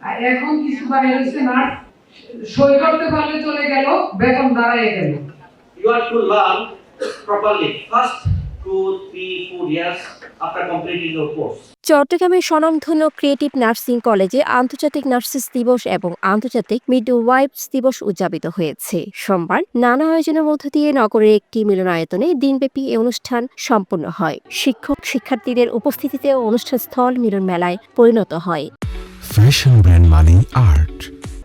আর এখন কিছু বাইরে হচ্ছে নার্স সই করতে পারলে চলে গেল, বেতন দাঁড়ায় গেল। You have to learn properly first 2, 3, 4 years after completing your course. চট্টগ্রামের স্বনামধন্য ক্রিয়েটিভ নার্সিং কলেজে আন্তর্জাতিক নার্সেস দিবস এবং আন্তর্জাতিক মিডওয়াইফস দিবস উদযাপিত হয়েছে। সোমবার নানা আয়োজনের মধ্য দিয়ে নগরের একটি মিলনায়তনে দিনব্যাপী এই অনুষ্ঠান সম্পন্ন হয়। শিক্ষক শিক্ষার্থীদের উপস্থিতিতে অনুষ্ঠান স্থল মিলন মেলায় পরিণত হয়। ফ্যাশন ব্র্যান্ড মানে আর্ট।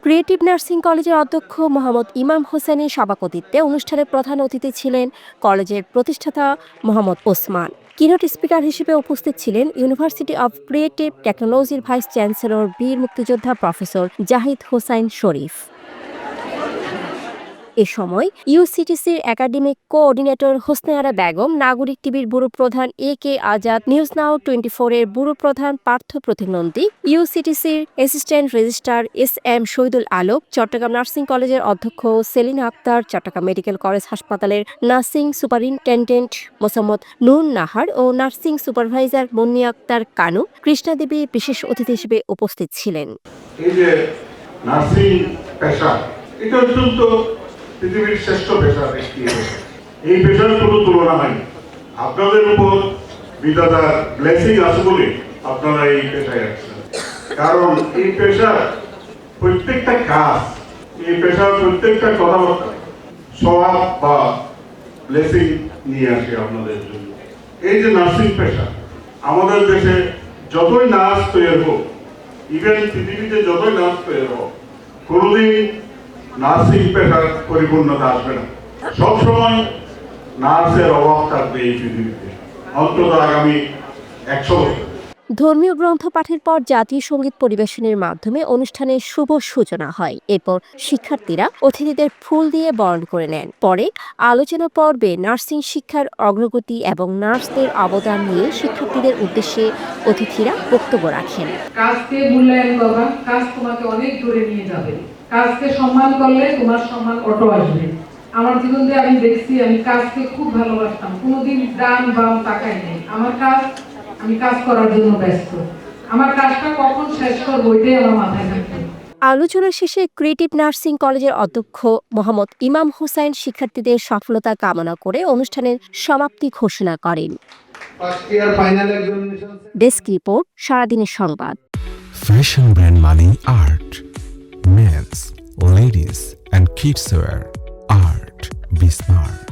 ক্রিয়েটিভ নার্সিং কলেজের অধ্যক্ষ মোহাম্মদ ইমাম হোসেনের সভাপতিত্বে অনুষ্ঠানে প্রধান অতিথি ছিলেন কলেজের প্রতিষ্ঠাতা মোহাম্মদ ওসমান। কিনোট স্পিকার হিসেবে উপস্থিত ছিলেন ইউনিভার্সিটি অব ক্রিয়েটিভ টেকনোলজির ভাইস চ্যান্সেলর বীর মুক্তিযোদ্ধা প্রফেসর জাহিদ হোসাইন শরীফ। এ সময় ইউসিটিসির একাডেমিক কোঅর্ডিনেটর হোসনে আরা বেগম, নাগরিক টিভির ব্যুরো প্রধান এ.কে আজাদ, নিউজ নাও 24 এর ব্যুরো প্রধান পার্থ প্রতিনন্দী, ইউসিটিসির assistant registrar S M. Shahidul Alok, Chattogram nursing কলেজের অধ্যক্ষ সেলিনা আক্তার, চট্টগ্রাম মেডিকেল কলেজ হাসপাতালের নার্সিং সুপারিনটেন্ডেন্ট মোসাম্মদ নুর নাহার ও নার্সিং সুপারভাইজার মুন্নি আক্তার কানু, কৃষ্ণা দেবী বিশেষ অতিথি হিসেবে উপস্থিত ছিলেন। এই যে নার্সিং পেশা, এটা অত্যন্ত পৃথিবীর শ্রেষ্ঠ পেশা। এই পেশার কোনো তুলনা নাই। আপনাদের উপর বিধাতার ব্লেসিং আছে বলে আপনারা এই পেশায় আসছেন। কারণ এই পেশার প্রত্যেকটা কাজ, এই পেশার প্রত্যেকটা কথাবার্তা স্বভাব বা ব্লেসিং নিয়ে আসে আপনাদের জন্য। এই যে নার্সিং পেশা, আমাদের দেশে যতই নার্স তৈরি হোক, ইভেন পৃথিবীতে যতই নার্স তৈরি হোক, কোনোদিন নার্সিং পেশার পরিপূর্ণতা আসবে না। সবসময় নার্সের অভাব থাকবে এই পৃথিবীতে, অন্তত আগামী 100 বছর। ধর্মীয় গ্রন্থ পাঠের পর জাতীয় সঙ্গীত পরিবেশনের মাধ্যমে অনুষ্ঠানের শুভ সূচনা হয়। এরপর শিক্ষার্থীরা অতিথিদের ফুল দিয়ে বরণ করে নেন। পরে আলোচনা পর্বে নার্সিং শিক্ষার অগ্রগতি এবং নার্সদের অবদান নিয়ে শিক্ষার্থীদের উদ্দেশ্যে অতিথিরা বক্তব্য রাখেন। কাজকে মূল্যায়ন করবা, কাজ তোমাকে অনেক দূরে নিয়ে যাবে। কাজকে সম্মান করলে তোমার সম্মান অটো আসবে। আমার জীবন দিয়ে আমি দেখছি, আমি কাজকে খুব ভালোবাসতাম, কোনোদিন ডান বাম তাকাই নেই। আমার কাজ, আমি কাজ করার জন্য ব্যস্ত। আমার কাজটা কখন শেষ করবো এটাই আমার মাথায় থাকবে। আলোচনা শেষে ক্রিয়েটিভ নার্সিং কলেজের অধ্যক্ষ মোহাম্মদ ইমাম হোসাইন শিক্ষার্থীদের সফলতা কামনা করে অনুষ্ঠানের সমাপ্তি ঘোষণা করেন। ডেস্ক রিপোর্ট, সারাদিনের সংবাদ। ফ্যাশন ব্র্যান্ড মানে art. Men's, ladies and kids wear. Art. Be smart.